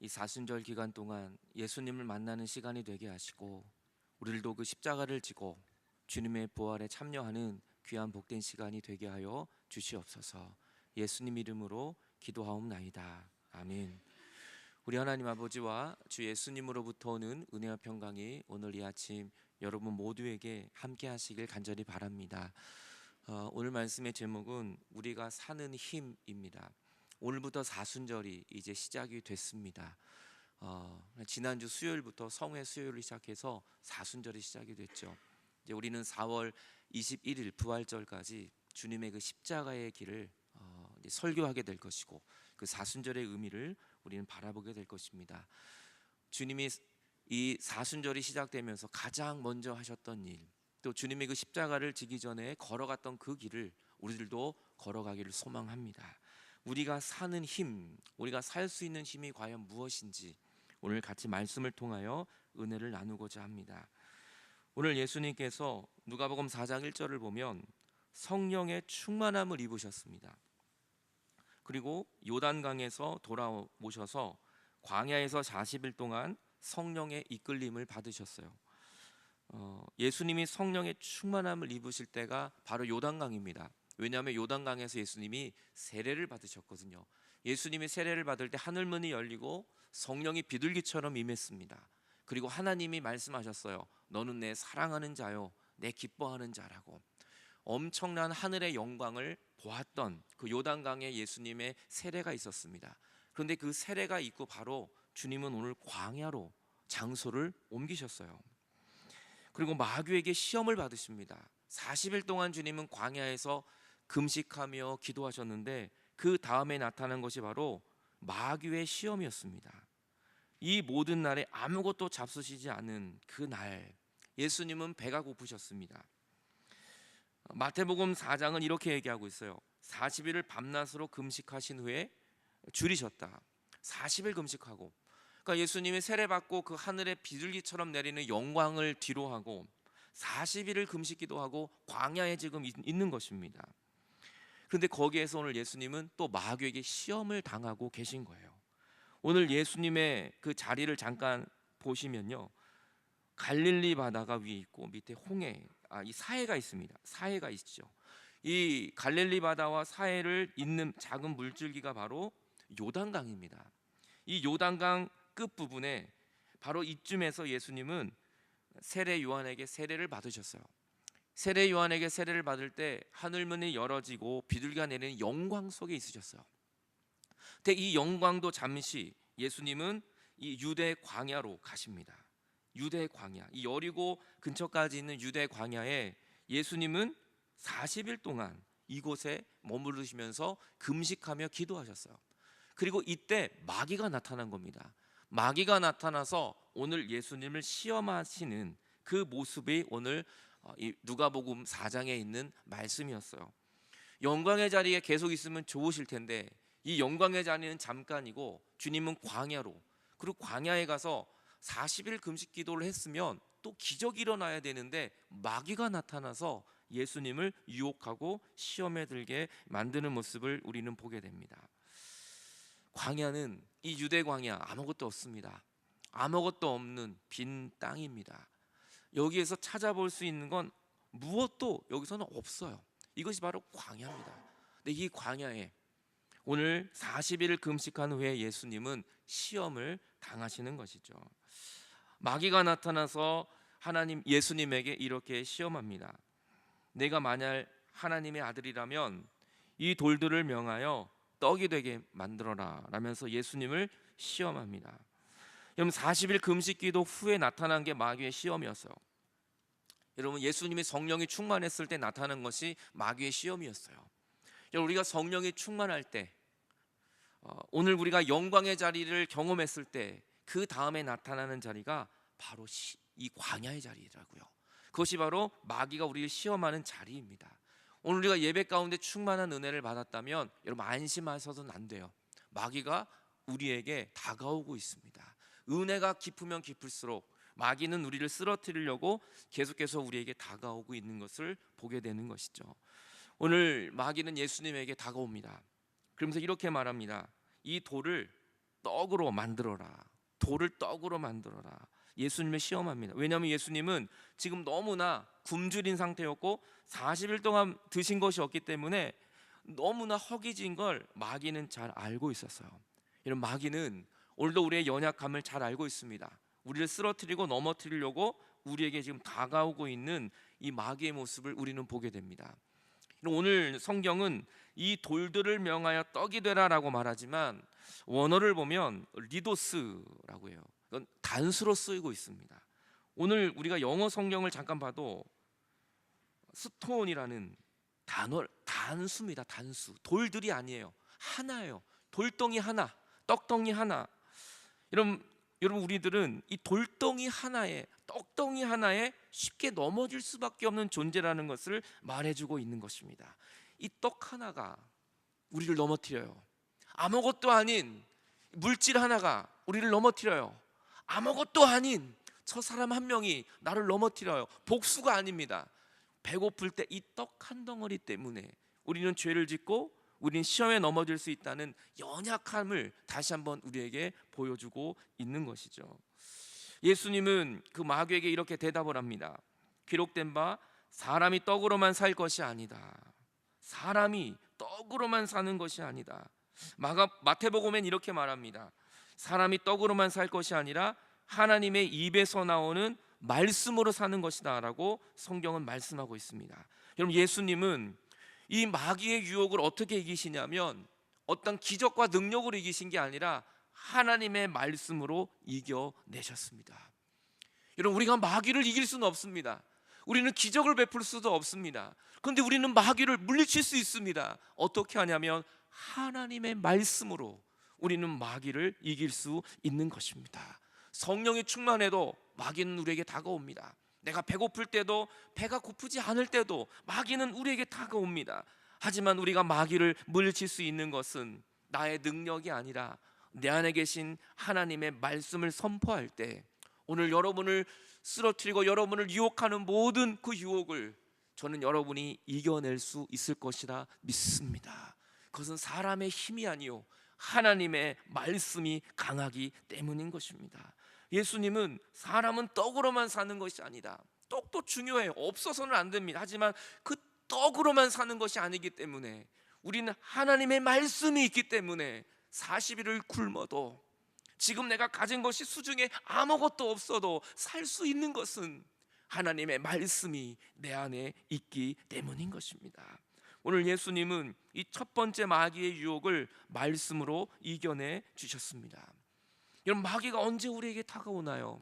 이 사순절 기간 동안 예수님을 만나는 시간이 되게 하시고 우리들도 그 십자가를 지고 주님의 부활에 참여하는 귀한 복된 시간이 되게 하여 주시옵소서. 예수님 이름으로 기도하옵나이다. 아멘. 우리 하나님 아버지와 주 예수님으로부터 오는 은혜와 평강이 오늘 이 아침 여러분 모두에게 함께 하시길 간절히 바랍니다. 오늘 말씀의 제목은 우리가 사는 힘입니다. 오늘부터 사순절이 이제 시작이 됐습니다. 지난주 수요일부터 성회 수요일을 시작해서 사순절이 시작이 됐죠. 이제 우리는 4월 21일 부활절까지 주님의 그 십자가의 길을 이제 설교하게 될 것이고 그 사순절의 의미를 우리는 바라보게 될 것입니다. 주님이 이 사순절이 시작되면서 가장 먼저 하셨던 일, 또 주님의 그 십자가를 지기 전에 걸어갔던 그 길을 우리들도 걸어가기를 소망합니다. 우리가 사는 힘, 우리가 살 수 있는 힘이 과연 무엇인지 오늘 같이 말씀을 통하여 은혜를 나누고자 합니다. 오늘 예수님께서 누가복음 4장 1절을 보면 성령의 충만함을 입으셨습니다. 그리고 요단강에서 돌아오셔서 광야에서 40일 동안 성령의 이끌림을 받으셨어요. 예수님이 성령의 충만함을 입으실 때가 바로 요단강입니다. 왜냐하면 요단강에서 예수님이 세례를 받으셨거든요. 예수님이 세례를 받을 때 하늘문이 열리고 성령이 비둘기처럼 임했습니다. 그리고 하나님이 말씀하셨어요. 너는 내 사랑하는 자요, 내 기뻐하는 자라고. 엄청난 하늘의 영광을 보았던 그 요단강에 예수님의 세례가 있었습니다. 그런데 그 세례가 있고 바로 주님은 오늘 광야로 장소를 옮기셨어요. 그리고 마귀에게 시험을 받으십니다. 40일 동안 주님은 광야에서 금식하며 기도하셨는데 그 다음에 나타난 것이 바로 마귀의 시험이었습니다. 이 모든 날에 아무것도 잡수시지 않은 그 날 예수님은 배가 고프셨습니다. 마태복음 4장은 이렇게 얘기하고 있어요. 40일을 밤낮으로 금식하신 후에 줄이셨다. 40일 금식하고, 그러니까 예수님이 세례받고 그 하늘의 비둘기처럼 내리는 영광을 뒤로하고 40일을 금식기도 하고 광야에 지금 있는 것입니다. 그런데 거기에서 오늘 예수님은 또 마귀에게 시험을 당하고 계신 거예요. 오늘 예수님의 그 자리를 잠깐 보시면요, 갈릴리 바다가 위에 있고 밑에 홍해, 이 사해가 있습니다. 사해가 있죠. 이 갈릴리 바다와 사해를 잇는 작은 물줄기가 바로 요단강입니다. 이 요단강 끝부분에 바로 이쯤에서 예수님은 세례 요한에게 세례를 받으셨어요. 세례 요한에게 세례를 받을 때 하늘문이 열어지고 비둘기가 내리는 영광 속에 있으셨어요. 근데 이 영광도 잠시 예수님은 이 유대 광야로 가십니다. 유대 광야, 이 여리고 근처까지 있는 유대 광야에 예수님은 40일 동안 이곳에 머무르시면서 금식하며 기도하셨어요. 그리고 이때 마귀가 나타난 겁니다. 마귀가 나타나서 오늘 예수님을 시험하시는 그 모습이 오늘 누가복음 4장에 있는 말씀이었어요. 영광의 자리에 계속 있으면 좋으실 텐데 이 영광의 자리는 잠깐이고 주님은 광야로, 그리고 광야에 가서 40일 금식 기도를 했으면 또 기적이 일어나야 되는데 마귀가 나타나서 예수님을 유혹하고 시험에 들게 만드는 모습을 우리는 보게 됩니다. 광야는, 이 유대 광야, 아무것도 없습니다. 아무것도 없는 빈 땅입니다. 여기에서 찾아볼 수 있는 건 무엇도 여기서는 없어요. 이것이 바로 광야입니다. 근데 이 광야에 오늘 40일을 금식한 후에 예수님은 시험을 당하시는 것이죠. 마귀가 나타나서 예수님에게 이렇게 시험합니다. 내가 만약 하나님의 아들이라면 이 돌들을 명하여 떡이 되게 만들어라 라면서 예수님을 시험합니다. 여러분, 40일 금식기도 후에 나타난 게 마귀의 시험이었어요. 여러분, 예수님이 성령이 충만했을 때 나타난 것이 마귀의 시험이었어요. 여러분, 우리가 성령이 충만할 때, 오늘 우리가 영광의 자리를 경험했을 때 그 다음에 나타나는 자리가 바로 이 광야의 자리라고요. 그것이 바로 마귀가 우리를 시험하는 자리입니다. 오늘 우리가 예배 가운데 충만한 은혜를 받았다면 여러분 안심하셔서는 안 돼요. 마귀가 우리에게 다가오고 있습니다. 은혜가 깊으면 깊을수록 마귀는 우리를 쓰러뜨리려고 계속해서 우리에게 다가오고 있는 것을 보게 되는 것이죠. 오늘 마귀는 예수님에게 다가옵니다. 그러면서 이렇게 말합니다. 이 돌을 떡으로 만들어라. 돌을 떡으로 만들어라. 예수님을 시험합니다. 왜냐하면 예수님은 지금 너무나 굶주린 상태였고 40일 동안 드신 것이 없기 때문에 너무나 허기진 걸 마귀는 잘 알고 있었어요. 이런 마귀는 오늘도 우리의 연약함을 잘 알고 있습니다. 우리를 쓰러뜨리고 넘어뜨리려고 우리에게 지금 다가오고 있는 이 마귀의 모습을 우리는 보게 됩니다. 오늘 성경은 이 돌들을 명하여 떡이 되라라고 말하지만 원어를 보면 리도스라고 해요. 이건 단수로 쓰이고 있습니다. 오늘 우리가 영어 성경을 잠깐 봐도 스톤이라는 단어, 단수입니다. 단수. 돌들이 아니에요. 하나예요. 돌덩이 하나, 떡덩이 하나. 여러분 우리들은 이 돌덩이 하나에, 떡덩이 하나에 쉽게 넘어질 수밖에 없는 존재라는 것을 말해주고 있는 것입니다. 이 떡 하나가 우리를 넘어뜨려요. 아무것도 아닌 물질 하나가 우리를 넘어뜨려요. 아무것도 아닌 저 사람 한 명이 나를 넘어뜨려요. 복수가 아닙니다. 배고플 때 이 떡 한 덩어리 때문에 우리는 죄를 짓고 우리는 시험에 넘어질 수 있다는 연약함을 다시 한번 우리에게 보여주고 있는 것이죠. 예수님은 그 마귀에게 이렇게 대답을 합니다. 기록된 바 사람이 떡으로만 살 것이 아니다. 사람이 떡으로만 사는 것이 아니다. 마태복음엔 이렇게 말합니다. 사람이 떡으로만 살 것이 아니라 하나님의 입에서 나오는 말씀으로 사는 것이다 라고 성경은 말씀하고 있습니다. 여러분, 예수님은 이 마귀의 유혹을 어떻게 이기시냐면 어떤 기적과 능력으로 이기신 게 아니라 하나님의 말씀으로 이겨내셨습니다. 여러분, 우리가 마귀를 이길 수는 없습니다. 우리는 기적을 베풀 수도 없습니다. 그런데 우리는 마귀를 물리칠 수 있습니다. 어떻게 하냐면 하나님의 말씀으로 우리는 마귀를 이길 수 있는 것입니다. 성령이 충만해도 마귀는 우리에게 다가옵니다. 내가 배고플 때도, 배가 고프지 않을 때도 마귀는 우리에게 다가옵니다. 하지만 우리가 마귀를 물리칠 수 있는 것은 나의 능력이 아니라 내 안에 계신 하나님의 말씀을 선포할 때, 오늘 여러분을 쓰러뜨리고 여러분을 유혹하는 모든 그 유혹을 저는 여러분이 이겨낼 수 있을 것이라 믿습니다. 그것은 사람의 힘이 아니요 하나님의 말씀이 강하기 때문인 것입니다. 예수님은 사람은 떡으로만 사는 것이 아니다. 떡도 중요해요. 없어서는 안 됩니다. 하지만 그 떡으로만 사는 것이 아니기 때문에 우리는 하나님의 말씀이 있기 때문에 40일을 굶어도, 지금 내가 가진 것이 수중에 아무것도 없어도 살 수 있는 것은 하나님의 말씀이 내 안에 있기 때문인 것입니다. 오늘 예수님은 이 첫 번째 마귀의 유혹을 말씀으로 이겨내 주셨습니다. 여러분, 마귀가 언제 우리에게 다가오나요?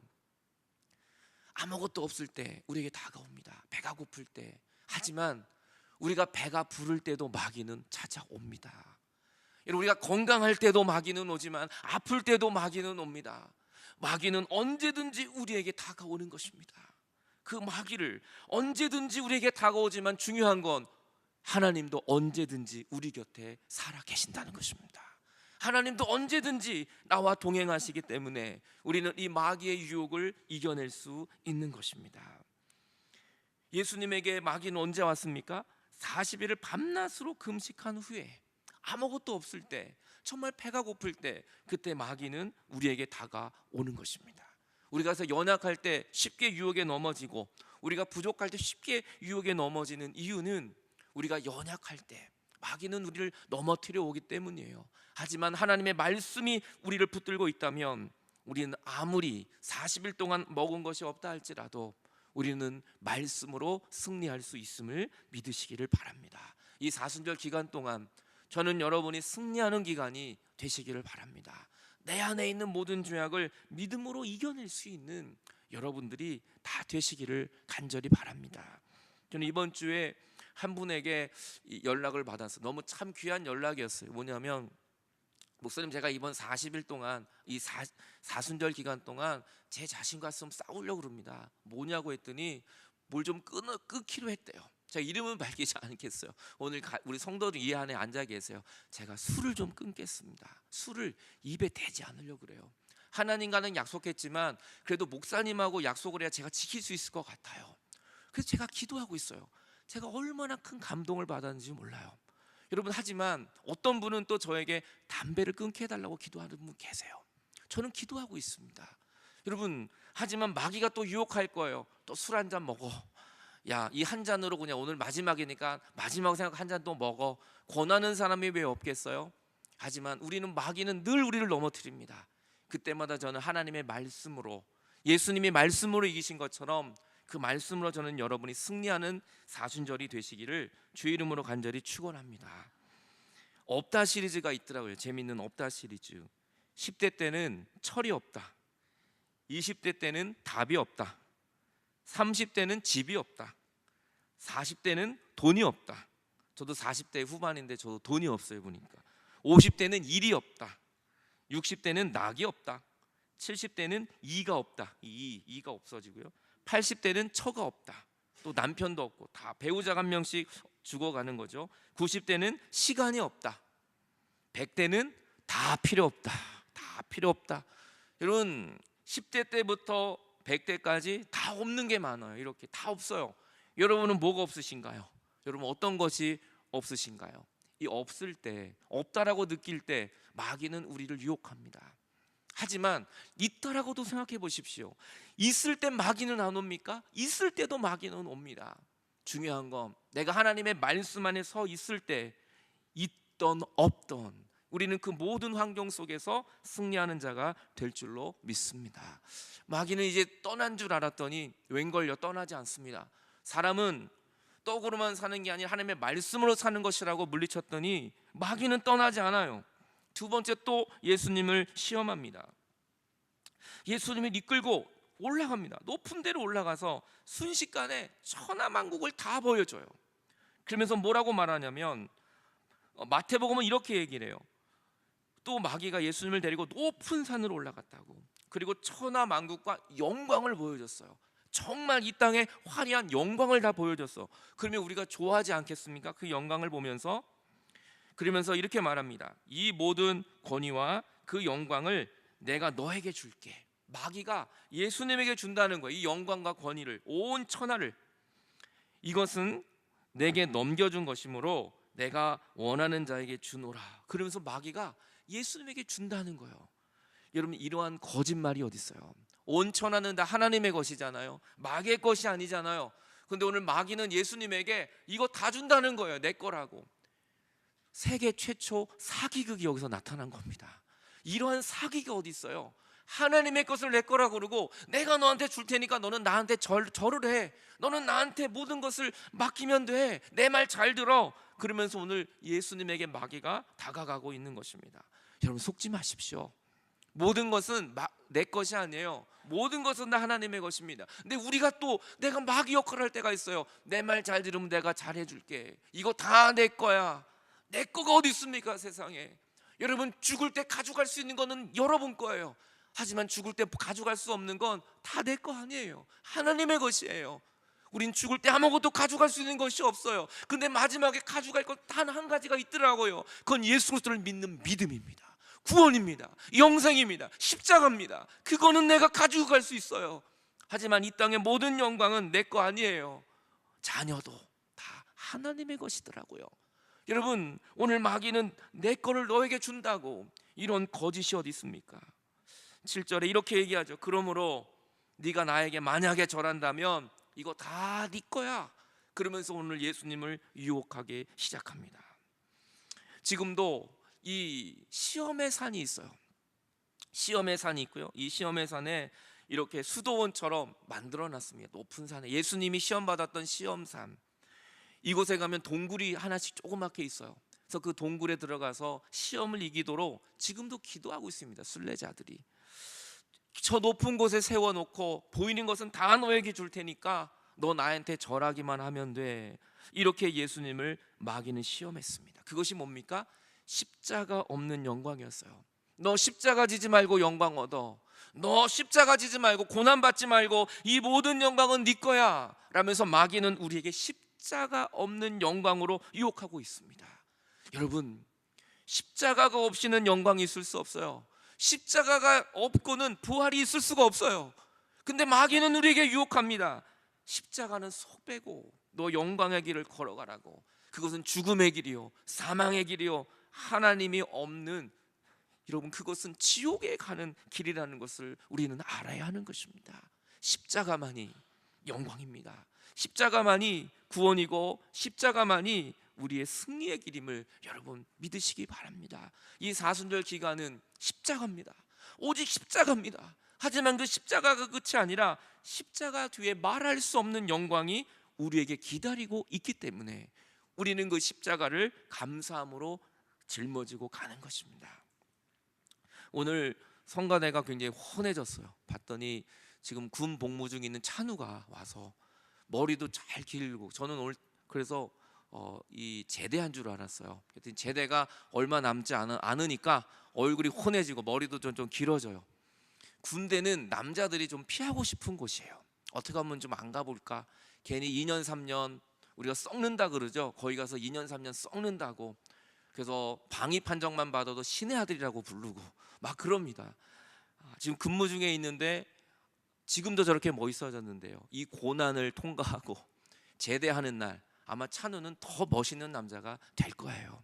아무것도 없을 때 우리에게 다가옵니다. 배가 고플 때. 하지만 우리가 배가 부를 때도 마귀는 찾아옵니다. 여러분, 우리가 건강할 때도 마귀는 오지만 아플 때도 마귀는 옵니다. 마귀는 언제든지 우리에게 다가오는 것입니다. 그 마귀를 언제든지 우리에게 다가오지만 중요한 건 하나님도 언제든지 우리 곁에 살아 계신다는 것입니다. 하나님도 언제든지 나와 동행하시기 때문에 우리는 이 마귀의 유혹을 이겨낼 수 있는 것입니다. 예수님에게 마귀는 언제 왔습니까? 40일을 밤낮으로 금식한 후에, 아무것도 없을 때, 정말 배가 고플 때, 그때 마귀는 우리에게 다가오는 것입니다. 우리가 연약할 때 쉽게 유혹에 넘어지고 우리가 부족할 때 쉽게 유혹에 넘어지는 이유는 우리가 연약할 때 마귀는 우리를 넘어뜨려 오기 때문이에요. 하지만 하나님의 말씀이 우리를 붙들고 있다면 우리는 아무리 40일 동안 먹은 것이 없다 할지라도 우리는 말씀으로 승리할 수 있음을 믿으시기를 바랍니다. 이 사순절 기간 동안 저는 여러분이 승리하는 기간이 되시기를 바랍니다. 내 안에 있는 모든 죄악을 믿음으로 이겨낼 수 있는 여러분들이 다 되시기를 간절히 바랍니다. 저는 이번 주에 한 분에게 연락을 받아서 너무 참 귀한 연락이었어요. 뭐냐면, 목사님, 제가 이번 40일 동안 이 사순절 기간 동안 제 자신과 좀 싸우려고 그럽니다. 뭐냐고 했더니 뭘 좀 끊기로 했대요. 제가 이름은 밝히지 않겠어요. 오늘 우리 성도들 이 안에 앉아 계세요. 제가 술을 좀 끊겠습니다. 술을 입에 대지 않으려고 그래요. 하나님과는 약속했지만 그래도 목사님하고 약속을 해야 제가 지킬 수 있을 것 같아요. 그래서 제가 기도하고 있어요. 제가 얼마나 큰 감동을 받았는지 몰라요. 여러분, 하지만 어떤 분은 또 저에게 담배를 끊게 해달라고 기도하는 분 계세요. 저는 기도하고 있습니다. 여러분, 하지만 마귀가 또 유혹할 거예요. 또 술 한 잔 먹어. 야, 이 한 잔으로 그냥 오늘 마지막이니까 마지막 생각 한 잔 또 먹어. 권하는 사람이 왜 없겠어요? 하지만 마귀는 늘 우리를 넘어뜨립니다. 그때마다 저는 하나님의 말씀으로, 예수님이 말씀으로 이기신 것처럼 그 말씀으로 저는 여러분이 승리하는 사순절이 되시기를 주의 이름으로 간절히 축원합니다. 없다 시리즈가 있더라고요. 재밌는 없다 시리즈. 10대 때는 철이 없다, 20대 때는 답이 없다, 30대는 집이 없다, 40대는 돈이 없다. 저도 40대 후반인데 저도 돈이 없어요 보니까. 50대는 일이 없다, 60대는 낙이 없다, 70대는 이가 없다, 이가 없어지고요. 80대는 처가 없다, 또 남편도 없고 다 배우자가 한 명씩 죽어가는 거죠. 90대는 시간이 없다, 100대는 다 필요 없다, 다 필요 없다. 여러분, 10대 때부터 100대까지 다 없는 게 많아요. 이렇게 다 없어요. 여러분은 뭐가 없으신가요? 여러분, 어떤 것이 없으신가요? 이 없을 때, 없다라고 느낄 때 마귀는 우리를 유혹합니다. 하지만 있다라고도 생각해 보십시오. 있을 때 마귀는 안 옵니까? 있을 때도 마귀는 옵니다. 중요한 건 내가 하나님의 말씀 안에 서 있을 때, 있던 없던 우리는 그 모든 환경 속에서 승리하는 자가 될 줄로 믿습니다. 마귀는 이제 떠난 줄 알았더니 웬걸요, 떠나지 않습니다. 사람은 떡으로만 사는 게 아니라 하나님의 말씀으로 사는 것이라고 물리쳤더니 마귀는 떠나지 않아요. 두 번째, 또 예수님을 시험합니다. 예수님을 이끌고 올라갑니다. 높은 데로 올라가서 순식간에 천하만국을 다 보여줘요. 그러면서 뭐라고 말하냐면, 마태복음은 이렇게 얘기를 해요. 또 마귀가 예수님을 데리고 높은 산으로 올라갔다고. 그리고 천하만국과 영광을 보여줬어요. 정말 이 땅에 화려한 영광을 다 보여줬어. 그러면 우리가 좋아하지 않겠습니까? 그 영광을 보면서. 그러면서 이렇게 말합니다. 이 모든 권위와 그 영광을 내가 너에게 줄게. 마귀가 예수님에게 준다는 거예요. 이 영광과 권위를, 온 천하를. 이것은 내게 넘겨준 것이므로 내가 원하는 자에게 주노라. 그러면서 마귀가 예수님에게 준다는 거예요. 여러분, 이러한 거짓말이 어디 있어요? 온 천하는 다 하나님의 것이잖아요. 마귀의 것이 아니잖아요. 근데 오늘 마귀는 예수님에게 이거 다 준다는 거예요. 내 거라고. 세계 최초 사기극이 여기서 나타난 겁니다. 이러한 사기가 어디 있어요? 하나님의 것을 내 거라고 그러고, 내가 너한테 줄 테니까 너는 나한테 절을 해. 너는 나한테 모든 것을 맡기면 돼. 내 말 잘 들어. 그러면서 오늘 예수님에게 마귀가 다가가고 있는 것입니다. 여러분, 속지 마십시오. 모든 것은 내 것이 아니에요. 모든 것은 다 하나님의 것입니다. 근데 우리가 또 내가 마귀 역할을 할 때가 있어요. 내 말 잘 들으면 내가 잘해줄게. 이거 다 내 거야. 내 거가 어디 있습니까, 세상에. 여러분, 죽을 때 가져갈 수 있는 거는 여러분 거예요. 하지만 죽을 때 가져갈 수 없는 건 다 내 거 아니에요. 하나님의 것이에요. 우린 죽을 때 아무것도 가져갈 수 있는 것이 없어요. 근데 마지막에 가져갈 것 단 한 가지가 있더라고요. 그건 예수 그리스도를 믿는 믿음입니다. 구원입니다. 영생입니다. 십자가입니다. 그거는 내가 가지고 갈 수 있어요. 하지만 이 땅의 모든 영광은 내 거 아니에요. 자녀도 다 하나님의 것이더라고요. 여러분, 오늘 마귀는 내 거를 너에게 준다고. 이런 거짓이 어디 있습니까? 7절에 이렇게 얘기하죠. 그러므로 네가 나에게 만약에 절한다면 이거 다 네 거야. 그러면서 오늘 예수님을 유혹하기 시작합니다. 지금도 이 시험의 산이 있어요. 시험의 산이 있고요. 이 시험의 산에 이렇게 수도원처럼 만들어놨습니다. 높은 산에 예수님이 시험 받았던 시험산. 이곳에 가면 동굴이 하나씩 조그맣게 있어요. 그래서 그 동굴에 들어가서 시험을 이기도록 지금도 기도하고 있습니다. 순례자들이. 저 높은 곳에 세워놓고 보이는 것은 다 너에게 줄 테니까 너 나한테 절하기만 하면 돼. 이렇게 예수님을 마귀는 시험했습니다. 그것이 뭡니까? 십자가 없는 영광이었어요. 너 십자가 지지 말고 영광 얻어. 너 십자가 지지 말고 고난 받지 말고 이 모든 영광은 네 거야 라면서 마귀는 우리에게 십자가 없는 영광으로 유혹하고 있습니다. 여러분, 십자가가 없이는 영광이 있을 수 없어요. 십자가가 없고는 부활이 있을 수가 없어요. 근데 마귀는 우리에게 유혹합니다. 십자가는 속 빼고 너 영광의 길을 걸어가라고. 그것은 죽음의 길이요, 사망의 길이요, 하나님이 없는, 여러분, 그것은 지옥에 가는 길이라는 것을 우리는 알아야 하는 것입니다. 십자가만이 영광입니다. 십자가만이 구원이고 십자가만이 우리의 승리의 길임을 여러분 믿으시기 바랍니다. 이 사순절 기간은 십자가입니다. 오직 십자가입니다. 하지만 그 십자가가 끝이 아니라 십자가 뒤에 말할 수 없는 영광이 우리에게 기다리고 있기 때문에 우리는 그 십자가를 감사함으로 짊어지고 가는 것입니다. 오늘 성가대가 굉장히 헌해졌어요. 봤더니 지금 군 복무 중에 있는 찬우가 와서 머리도 잘 길고, 저는 오늘 그래서 이 제대한 줄 알았어요. 그랬더니 제대가 얼마 남지 않으니까 얼굴이 혼해지고 머리도 좀 길어져요. 군대는 남자들이 좀 피하고 싶은 곳이에요. 어떻게 하면 좀 안 가볼까? 괜히 2년 3년 우리가 썩는다 그러죠. 거기 가서 2년 3년 썩는다고. 그래서 방위 판정만 받아도 신의 아들이라고 부르고 막 그럽니다. 지금 근무 중에 있는데 지금도 저렇게 멋있어졌는데요. 이 고난을 통과하고 제대하는 날 아마 찬우는 더 멋있는 남자가 될 거예요.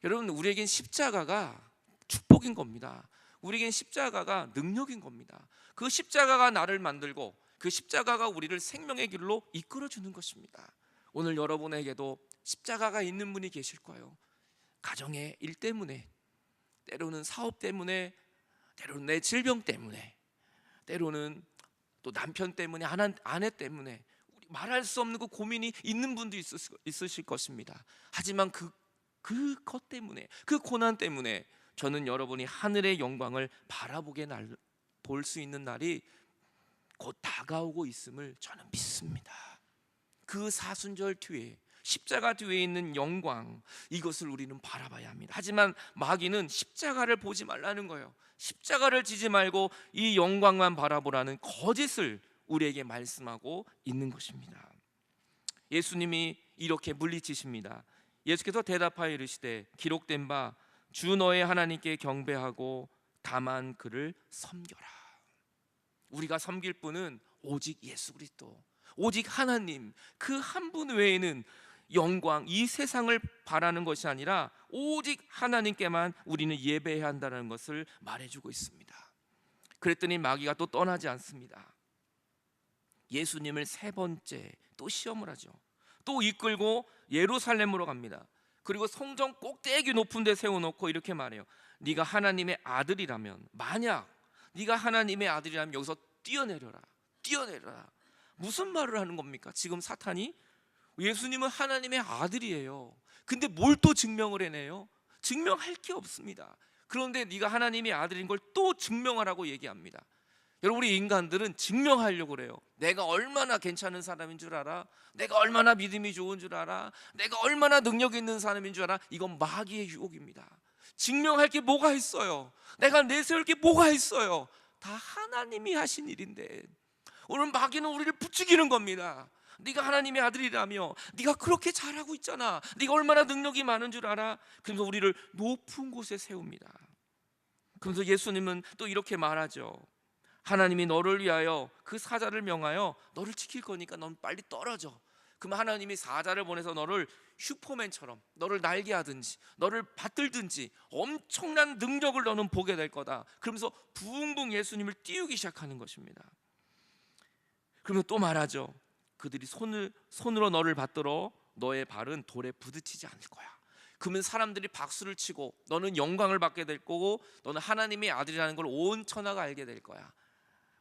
여러분, 우리에겐 십자가가 축복인 겁니다. 우리에겐 십자가가 능력인 겁니다. 그 십자가가 나를 만들고 그 십자가가 우리를 생명의 길로 이끌어주는 것입니다. 오늘 여러분에게도 십자가가 있는 분이 계실 거예요. 가정의 일 때문에, 때로는 사업 때문에, 때로는 내 질병 때문에, 때로는 또 남편 때문에, 아내 때문에 말할 수 없는 그 고민이 있는 분도 있으실 것입니다. 하지만 그것 때문에, 그 고난 때문에 저는 여러분이 하늘의 영광을 바라보게 볼 수 있는 날이 곧 다가오고 있음을 저는 믿습니다. 그 사순절 뒤에, 십자가 뒤에 있는 영광, 이것을 우리는 바라봐야 합니다. 하지만 마귀는 십자가를 보지 말라는 거예요. 십자가를 지지 말고 이 영광만 바라보라는 거짓을 우리에게 말씀하고 있는 것입니다. 예수님이 이렇게 물리치십니다. 예수께서 대답하여 이르시되 기록된 바 주 너의 하나님께 경배하고 다만 그를 섬겨라. 우리가 섬길 분은 오직 예수 그리스도, 오직 하나님, 그 한 분 외에는 영광, 이 세상을 바라는 것이 아니라 오직 하나님께만 우리는 예배해야 한다는 것을 말해주고 있습니다. 그랬더니 마귀가 또 떠나지 않습니다. 예수님을 세 번째 또 시험을 하죠. 또 이끌고 예루살렘으로 갑니다. 그리고 성전 꼭대기 높은 데 세워놓고 이렇게 말해요. 네가 하나님의 아들이라면, 만약 네가 하나님의 아들이라면 여기서 뛰어내려라, 뛰어내려라. 무슨 말을 하는 겁니까? 지금 사탄이 예수님은 하나님의 아들이에요. 근데 뭘 또 증명을 해내요? 증명할 게 없습니다. 그런데 네가 하나님의 아들인 걸 또 증명하라고 얘기합니다. 여러분, 우리 인간들은 증명하려고 그래요. 내가 얼마나 괜찮은 사람인 줄 알아? 내가 얼마나 믿음이 좋은 줄 알아? 내가 얼마나 능력 있는 사람인 줄 알아? 이건 마귀의 유혹입니다. 증명할 게 뭐가 있어요? 내가 내세울 게 뭐가 있어요? 다 하나님이 하신 일인데. 오늘 마귀는 우리를 부추기는 겁니다. 네가 하나님의 아들이라며, 네가 그렇게 잘하고 있잖아, 네가 얼마나 능력이 많은 줄 알아? 그러면서 우리를 높은 곳에 세웁니다. 그러면서 예수님은 또 이렇게 말하죠. 하나님이 너를 위하여 그 사자를 명하여 너를 지킬 거니까 넌 빨리 떨어져. 그럼 하나님이 사자를 보내서 너를 슈퍼맨처럼 너를 날개하든지 너를 받들든지 엄청난 능력을 너는 보게 될 거다. 그러면서 붕붕 예수님을 띄우기 시작하는 것입니다. 그러면 또 말하죠. 그들이 손으로 너를 받들어 너의 발은 돌에 부딪히지 않을 거야. 그러면 사람들이 박수를 치고 너는 영광을 받게 될 거고 너는 하나님의 아들이라는 걸 온 천하가 알게 될 거야.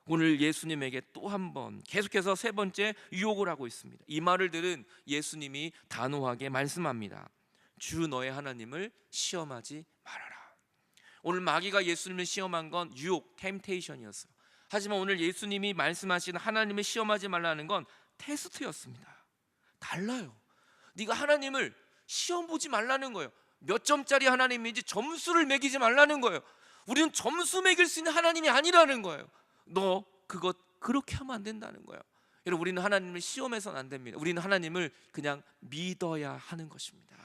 오늘 예수님에게 또 한 번 계속해서 세 번째 유혹을 하고 있습니다. 이 말을 들은 예수님이 단호하게 말씀합니다. 주 너의 하나님을 시험하지 말아라. 오늘 마귀가 예수님을 시험한 건 유혹, 템테이션이었어요. 하지만 오늘 예수님이 말씀하신 하나님을 시험하지 말라는 건 테스트였습니다. 달라요. 네가 하나님을 시험 보지 말라는 거예요. 몇 점짜리 하나님인지 점수를 매기지 말라는 거예요. 우리는 점수 매길 수 있는 하나님이 아니라는 거예요. 너 그것 그렇게 하면 안 된다는 거예요. 여러분, 우리는 하나님을 시험해서는 안 됩니다. 우리는 하나님을 그냥 믿어야 하는 것입니다.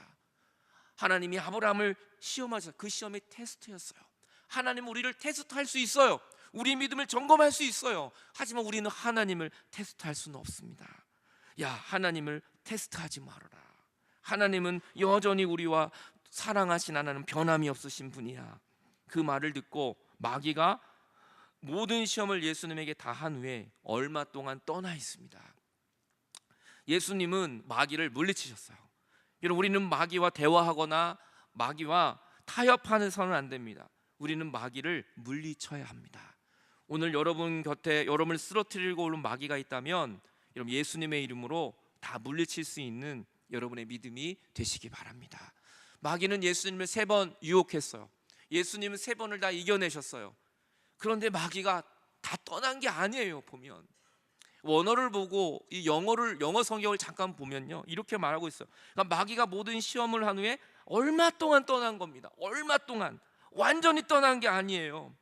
하나님이 아브라함을 시험하셔서 그 시험이 테스트였어요. 하나님은 우리를 테스트할 수 있어요. 우리 믿음을 점검할 수 있어요. 하지만 우리는 하나님을 테스트할 수는 없습니다. 야, 하나님을 테스트하지 말아라. 하나님은 여전히 우리와 사랑하신 하나님, 변함이 없으신 분이야. 그 말을 듣고 마귀가 모든 시험을 예수님에게 다 한 후에 얼마 동안 떠나 있습니다. 예수님은 마귀를 물리치셨어요. 여러분, 우리는 마귀와 대화하거나 마귀와 타협하서는 안 됩니다. 우리는 마귀를 물리쳐야 합니다. 오늘 여러분 곁에 여러분을 쓰러뜨리고 오는 마귀가 있다면 여러분, 예수님의 이름으로 다 물리칠 수 있는 여러분의 믿음이 되시기 바랍니다. 마귀는 예수님을 3번 유혹했어요. 예수님은 3번을 다 이겨내셨어요. 그런데 마귀가 다 떠난 게 아니에요. 보면 원어를 보고 이 영어 성경을 잠깐 보면요, 이렇게 말하고 있어요. 그러니까 마귀가 모든 시험을 한 후에 얼마 동안 떠난 겁니다. 얼마 동안, 완전히 떠난 게 아니에요.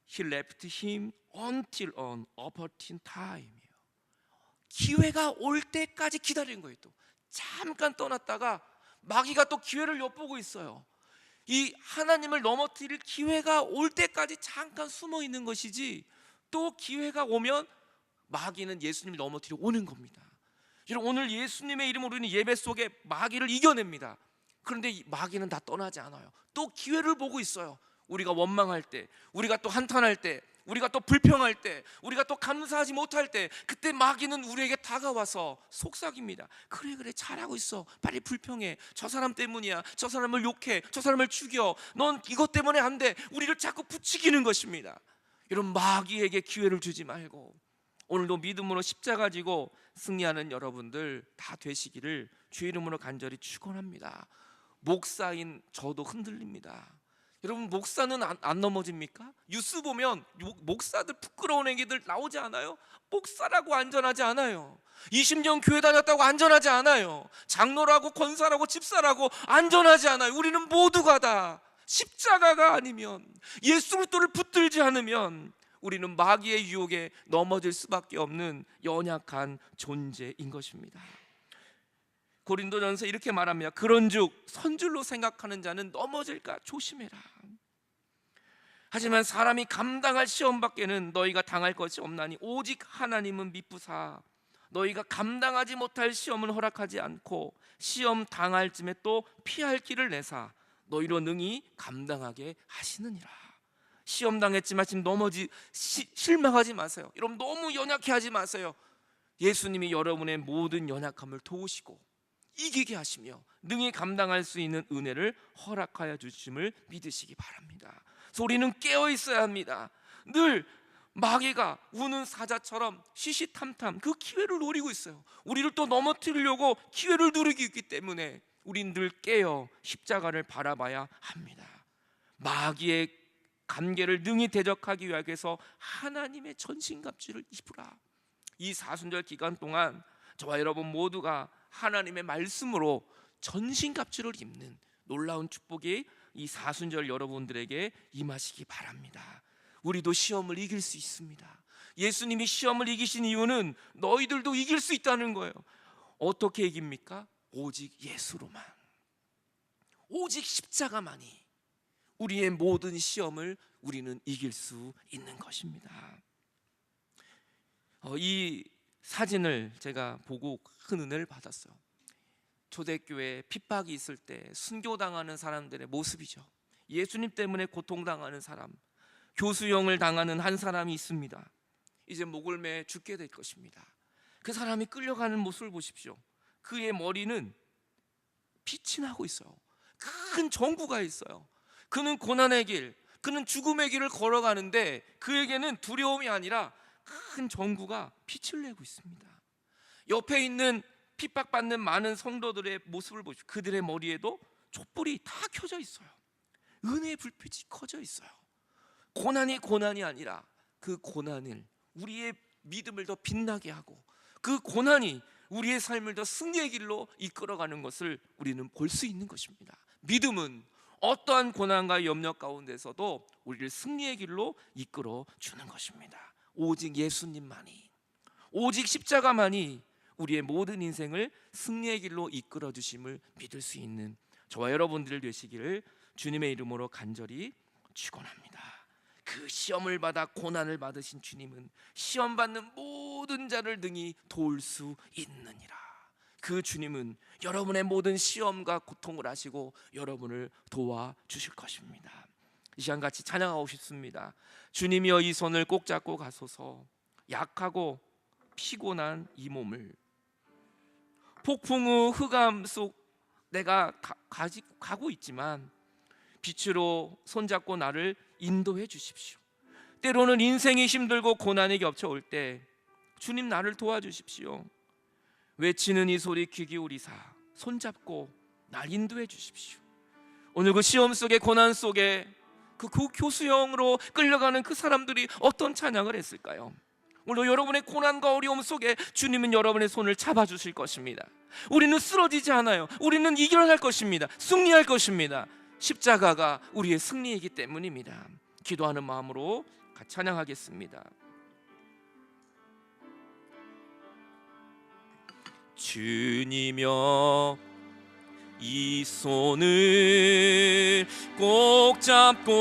He left him until an opportune time. 기회가 올 때까지 기다린 거예요. 또 잠깐 떠났다가 마귀가 또 기회를 엿보고 있어요. 이 하나님을 넘어뜨릴 기회가 올 때까지 잠깐 숨어 있는 것이지, 또 기회가 오면 마귀는 예수님을 넘어뜨려 오는 겁니다. 여러분, 오늘 예수님의 이름으로 우리는 예배 속에 마귀를 이겨냅니다. 그런데 이 마귀는 다 떠나지 않아요. 또 기회를 보고 있어요. 우리가 원망할 때, 우리가 또 한탄할 때, 우리가 또 불평할 때, 우리가 또 감사하지 못할 때, 그때 마귀는 우리에게 다가와서 속삭입니다. 그래 잘하고 있어, 빨리 불평해, 저 사람 때문이야, 저 사람을 욕해, 저 사람을 죽여, 넌 이것 때문에 안 돼. 우리를 자꾸 부추기는 것입니다. 여러분, 마귀에게 기회를 주지 말고 오늘도 믿음으로 십자가 지고 승리하는 여러분들 다 되시기를 주의 이름으로 간절히 축원합니다. 목사인 저도 흔들립니다. 여러분, 목사는 안 넘어집니까? 뉴스 보면 목사들 부끄러운 얘기들 나오지 않아요? 목사라고 안전하지 않아요. 20년 교회 다녔다고 안전하지 않아요. 장로라고 권사라고 집사라고 안전하지 않아요. 우리는 모두가 다 십자가가 아니면, 예수 그리스도를 붙들지 않으면 우리는 마귀의 유혹에 넘어질 수밖에 없는 연약한 존재인 것입니다. 고린도전서 이렇게 말합니다. 그런즉 선줄로 생각하는 자는 넘어질까 조심해라. 하지만 사람이 감당할 시험 밖에는 너희가 당할 것이 없나니 오직 하나님은 미쁘사 너희가 감당하지 못할 시험은 허락하지 않고 시험 당할 쯤에 또 피할 길을 내사 너희로 능히 감당하게 하시느니라. 시험 당했지만 지금 실망하지 마세요. 여러분, 너무 연약해하지 마세요. 예수님이 여러분의 모든 연약함을 도우시고 이기게 하시며 능히 감당할 수 있는 은혜를 허락하여 주심을 믿으시기 바랍니다. 그래서 우리는 깨어 있어야 합니다. 늘 마귀가 우는 사자처럼 시시탐탐 그 기회를 노리고 있어요. 우리를 또 넘어뜨리려고 기회를 누리고 있기 때문에 우린 늘 깨어 십자가를 바라봐야 합니다. 마귀의 관계를 능히 대적하기 위해서 하나님의 전신갑주를 입으라. 이 사순절 기간 동안 저와 여러분 모두가 하나님의 말씀으로 전신갑주를 입는 놀라운 축복이 이 사순절 여러분들에게 임하시기 바랍니다. 우리도 시험을 이길 수 있습니다. 예수님이 시험을 이기신 이유는 너희들도 이길 수 있다는 거예요. 어떻게 이깁니까? 오직 예수로만, 오직 십자가만이 우리의 모든 시험을 우리는 이길 수 있는 것입니다. 이 사진을 제가 보고 큰 은혜를 받았어요. 초대교회에 핍박이 있을 때 순교당하는 사람들의 모습이죠. 예수님 때문에 고통당하는 사람, 교수형을 당하는 한 사람이 있습니다. 이제 목을 매 죽게 될 것입니다. 그 사람이 끌려가는 모습을 보십시오. 그의 머리는 빛이 나고 있어요. 큰 전구가 있어요. 그는 고난의 길, 그는 죽음의 길을 걸어가는데 그에게는 두려움이 아니라 큰 전구가 빛을 내고 있습니다. 옆에 있는 핍박받는 많은 성도들의 모습을 보십시오. 그들의 머리에도 촛불이 다 켜져 있어요. 은혜의 불빛이 커져 있어요. 고난이 아니라 그 고난을, 우리의 믿음을 더 빛나게 하고 그 고난이 우리의 삶을 더 승리의 길로 이끌어가는 것을 우리는 볼 수 있는 것입니다. 믿음은 어떠한 고난과 염려 가운데서도 우리를 승리의 길로 이끌어 주는 것입니다. 오직 예수님만이, 오직 십자가만이 우리의 모든 인생을 승리의 길로 이끌어 주심을 믿을 수 있는 저와 여러분들 되시기를 주님의 이름으로 간절히 축원합니다. 그 시험을 받아 고난을 받으신 주님은 시험 받는 모든 자를 능히 도울 수 있느니라. 그 주님은 여러분의 모든 시험과 고통을 아시고 여러분을 도와주실 것입니다. 이 시간 같이 찬양하고 싶습니다. 주님이여 이 손을 꼭 잡고 가소서. 약하고 피곤한 이 몸을 폭풍 후 흑암 속 내가 가고 있지만 빛으로 손잡고 나를 인도해 주십시오. 때로는 인생이 힘들고 고난이 겹쳐올 때 주님 나를 도와주십시오. 외치는 이 소리 귀 기울이사 손잡고 날 인도해 주십시오. 오늘 그 시험 속에 고난 속에 그 교수형으로 끌려가는 그 사람들이 어떤 찬양을 했을까요? 오늘 여러분의 고난과 어려움 속에 주님은 여러분의 손을 잡아주실 것입니다. 우리는 쓰러지지 않아요. 우리는 이겨낼 것입니다. 승리할 것입니다. 십자가가 우리의 승리이기 때문입니다. 기도하는 마음으로 같이 찬양하겠습니다. 주님여 이 손을 꼭 잡고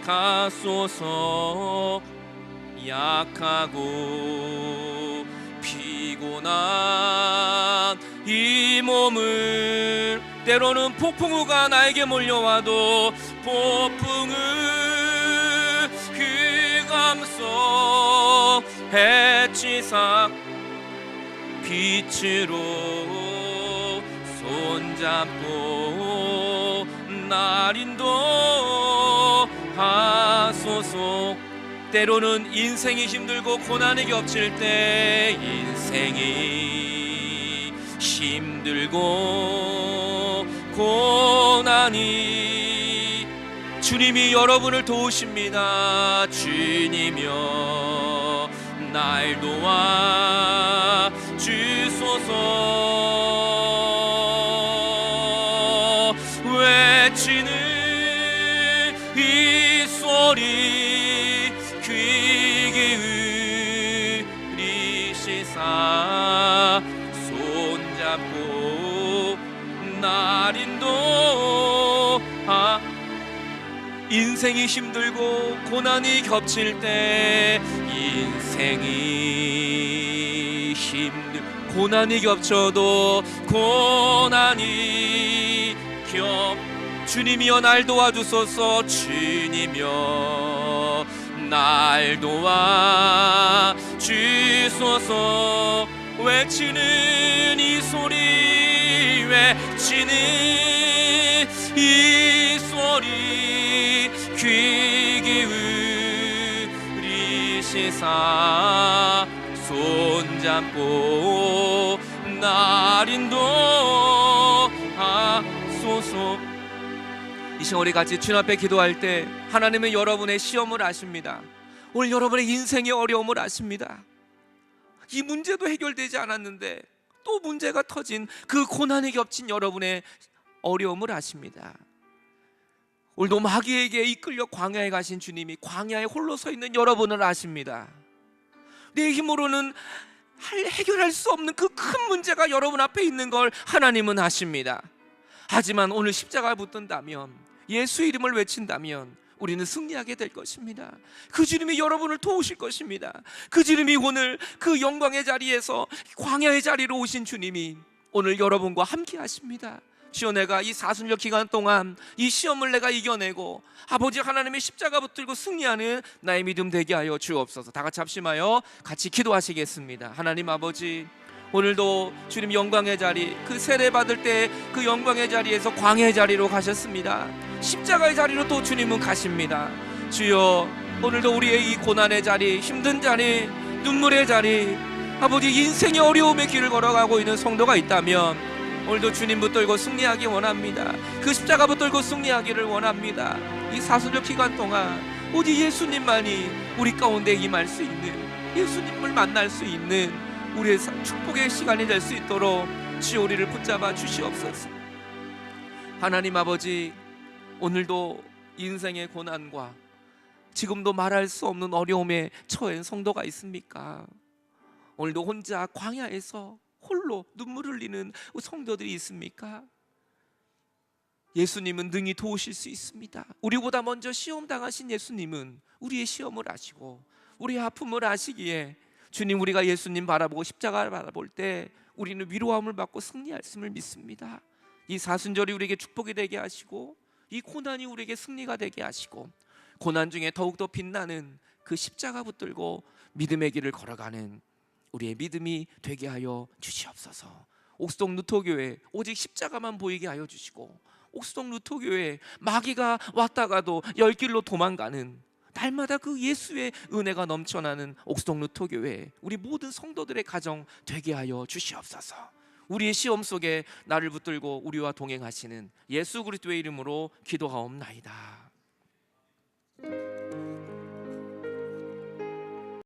가소서. 약하고 피곤한 이 몸을 때로는 폭풍우가 나에게 몰려와도 폭풍우 그 감속 해치사 빛으로 손잡고 날 인도하소서. 때로는 인생이 힘들고 고난이 겹칠 때 인생이 힘들고 고난이 주님이 여러분을 도우십니다. 주님이여 날 도와 주소서. 외치는 이 소리 귀 기울이시사 손잡고 날 인도하. 인생이 힘들고 고난이 겹칠 때 인생이 고난이 겹쳐도 고난이 주님이여 날 도와주소서. 주님이여 날 도와 주소서. 외치는 이 소리 외치는 이 소리 귀 기울이시사 손잡고 날 인도하소서. 이 시간 우리 같이 주님 앞에 기도할 때 하나님은 여러분의 시험을 아십니다. 오늘 여러분의 인생의 어려움을 아십니다. 이 문제도 해결되지 않았는데 또 문제가 터진 그 고난이 겹친 여러분의 어려움을 아십니다. 오늘도 마귀에게 이끌려 광야에 가신 주님이 광야에 홀로 서 있는 여러분을 아십니다. 내 힘으로는 해결할 수 없는 그 큰 문제가 여러분 앞에 있는 걸 하나님은 아십니다. 하지만 오늘 십자가에 붙든다면, 예수 이름을 외친다면 우리는 승리하게 될 것입니다. 그 주님이 여러분을 도우실 것입니다. 그 주님이 오늘 그 영광의 자리에서 광야의 자리로 오신 주님이 오늘 여러분과 함께 하십니다. 주여, 내가 이 사순절 기간 동안 이 시험을 내가 이겨내고 아버지 하나님의 십자가 붙들고 승리하는 나의 믿음 되게 하여 주옵소서. 다 같이 합심하여 같이 기도하시겠습니다. 하나님 아버지, 오늘도 주님 영광의 자리, 그 세례 받을 때 그 영광의 자리에서 광야의 자리로 가셨습니다. 십자가의 자리로 또 주님은 가십니다. 주여, 오늘도 우리의 이 고난의 자리, 힘든 자리, 눈물의 자리, 아버지 인생의 어려움의 길을 걸어가고 있는 성도가 있다면 오늘도 주님 붙들고 승리하기 원합니다. 그 십자가 붙들고 승리하기를 원합니다. 이 사순절 기간 동안 오직 예수님만이 우리 가운데 임할 수 있는, 예수님을 만날 수 있는 우리의 축복의 시간이 될 수 있도록 주여 우리를 붙잡아 주시옵소서. 하나님 아버지, 오늘도 인생의 고난과 지금도 말할 수 없는 어려움에 처한 성도가 있습니까? 오늘도 혼자 광야에서 홀로 눈물 흘리는 성도들이 있습니까? 예수님은 능히 도우실 수 있습니다. 우리보다 먼저 시험 당하신 예수님은 우리의 시험을 아시고 우리의 아픔을 아시기에 주님, 우리가 예수님 바라보고 십자가를 바라볼 때 우리는 위로함을 받고 승리할음을 믿습니다. 이 사순절이 우리에게 축복이 되게 하시고 이 고난이 우리에게 승리가 되게 하시고 고난 중에 더욱더 빛나는 그 십자가 붙들고 믿음의 길을 걸어가는 우리의 믿음이 되게 하여 주시옵소서. 옥수동 루터교회 오직 십자가만 보이게 하여 주시고 옥수동 루터교회 마귀가 왔다가도 열 길로 도망가는 날마다 그 예수의 은혜가 넘쳐나는 옥수동 루터교회 우리 모든 성도들의 가정 되게 하여 주시옵소서. 우리의 시험 속에 나를 붙들고 우리와 동행하시는 예수 그리스도의 이름으로 기도하옵나이다.